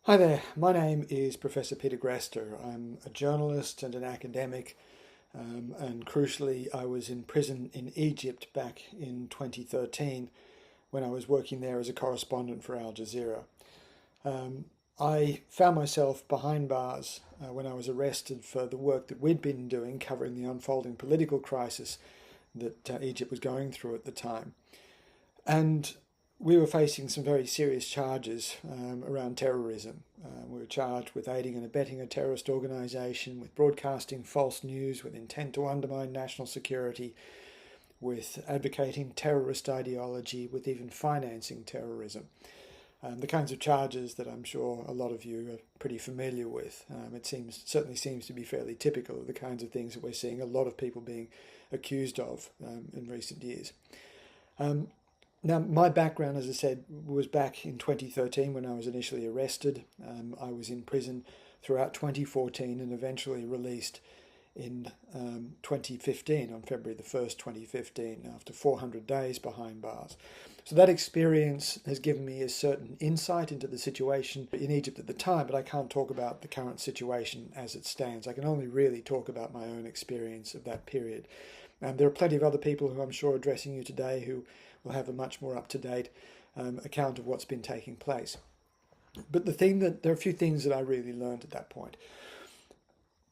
Hi there, my name is Professor Peter Grester. I'm a journalist and an academic, and crucially, I was in prison in Egypt back in 2013 when I was working there as a correspondent for Al Jazeera. I found myself behind bars when I was arrested for the work that we'd been doing covering the unfolding political crisis that Egypt was going through at the time. And we were facing some very serious charges around terrorism. We were charged with aiding and abetting a terrorist organisation, with broadcasting false news with intent to undermine national security, with advocating terrorist ideology, with even financing terrorism. The kinds of charges that I'm sure a lot of you are pretty familiar with. It certainly seems to be fairly typical of the kinds of things that we're seeing a lot of people being accused of in recent years. Now, my background, as I said, was back in 2013 when I was initially arrested. I was in prison throughout 2014 and eventually released in 2015, on February the 1st, 2015, after 400 days behind bars. So that experience has given me a certain insight into the situation in Egypt at the time, but I can't talk about the current situation as it stands. I can only really talk about my own experience of that period. There are plenty of other people who I'm sure are addressing you today who will have a much more up-to-date account of what's been taking place. But there are a few things that I really learned at that point.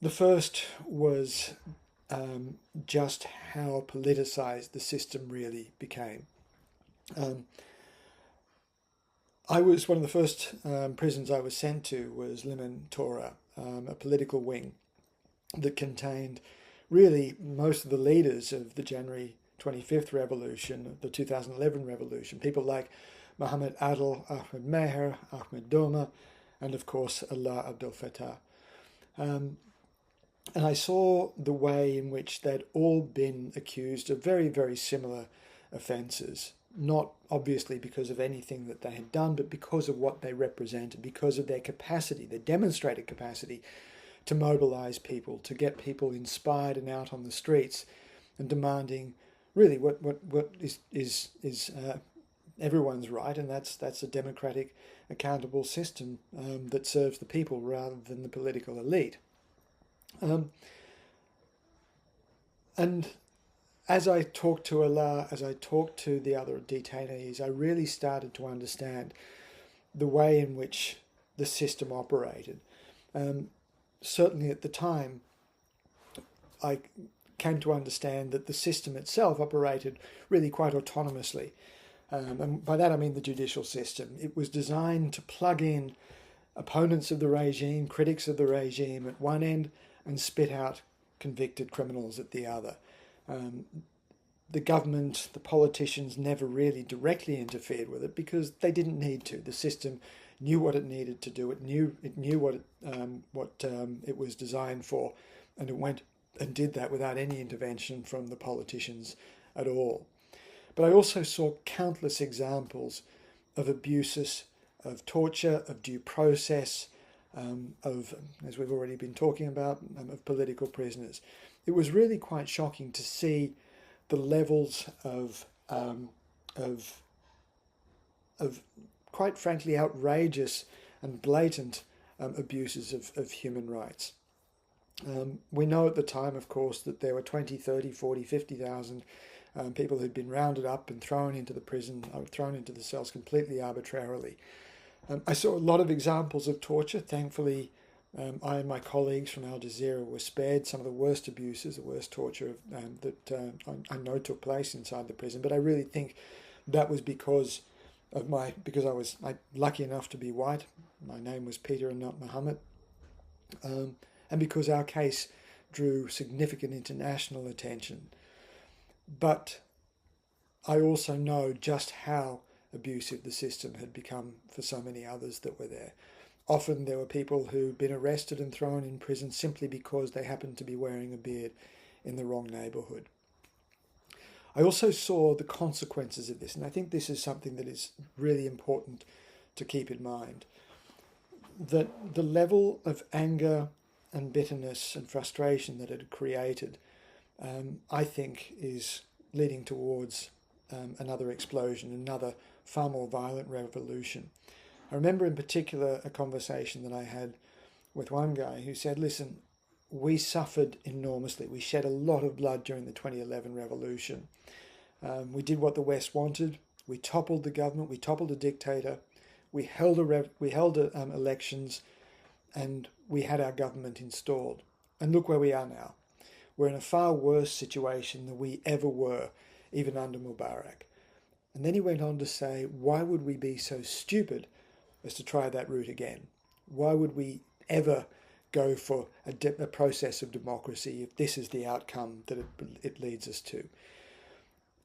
The first was just how politicized the system really became. I was one of the first prisons I was sent to was Liman Torah, a political wing that contained really most of the leaders of the January 25th revolution, the 2011 revolution, people like Mohammed Adel, Ahmed Meher, Ahmed Doma, and of course Allah Abdel Fattah. And I saw the way in which they'd all been accused of very, very similar offences, not obviously because of anything that they had done, but because of what they represented, because of their capacity, their demonstrated capacity to mobilise people, to get people inspired and out on the streets and demanding really what is everyone's right, and that's a democratic, accountable system that serves the people rather than the political elite. And as I talked to Allah, as I talked to the other detainees, I really started to understand the way in which the system operated. Certainly at the time, I came to understand that the system itself operated really quite autonomously. And by that I mean the judicial system. It was designed to plug in opponents of the regime, critics of the regime at one end, and spit out convicted criminals at the other. The government, the politicians never really directly interfered with it because they didn't need to. The system knew what it needed to do. It knew what it was designed for, and it went and did that without any intervention from the politicians at all. But I also saw countless examples of abuses, of torture, of due process, of, as we've already been talking about, of political prisoners. It was really quite shocking to see the levels of quite frankly outrageous and blatant abuses of human rights. We know at the time, of course, that there were 20, 30, 40, 50,000 people who'd been rounded up and thrown into the prison, or thrown into the cells completely arbitrarily. I saw a lot of examples of torture. Thankfully, I and my colleagues from Al Jazeera were spared some of the worst abuses, the worst torture that I know took place inside the prison. But I really think that was because I was lucky enough to be white. My name was Peter and not Muhammad. And because our case drew significant international attention. But I also know just how abusive the system had become for so many others that were there. Often there were people who'd been arrested and thrown in prison simply because they happened to be wearing a beard in the wrong neighbourhood. I also saw the consequences of this, and I think this is something that is really important to keep in mind. That the level of anger and bitterness and frustration that it had created, I think, is leading towards another explosion, another far more violent revolution. I remember in particular a conversation that I had with one guy who said, listen, we suffered enormously. We shed a lot of blood during the 2011 revolution. We did what the West wanted. We toppled the government. We toppled a dictator. We held elections, and we had our government installed. And look where we are now. We're in a far worse situation than we ever were, even under Mubarak. And then he went on to say, why would we be so stupid as to try that route again? Why would we ever go for a process of democracy if this is the outcome that it leads us to?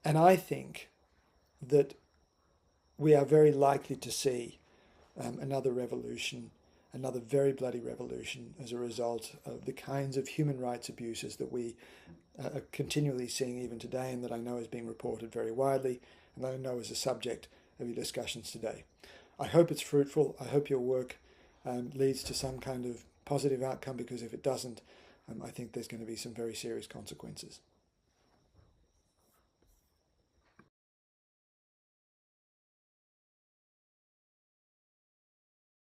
And I think that we are very likely to see another revolution, another very bloody revolution, as a result of the kinds of human rights abuses that we are continually seeing even today, and that I know is being reported very widely, and that I know is a subject of your discussions today. I hope it's fruitful. I hope your work leads to some kind of positive outcome, because if it doesn't, I think there's going to be some very serious consequences.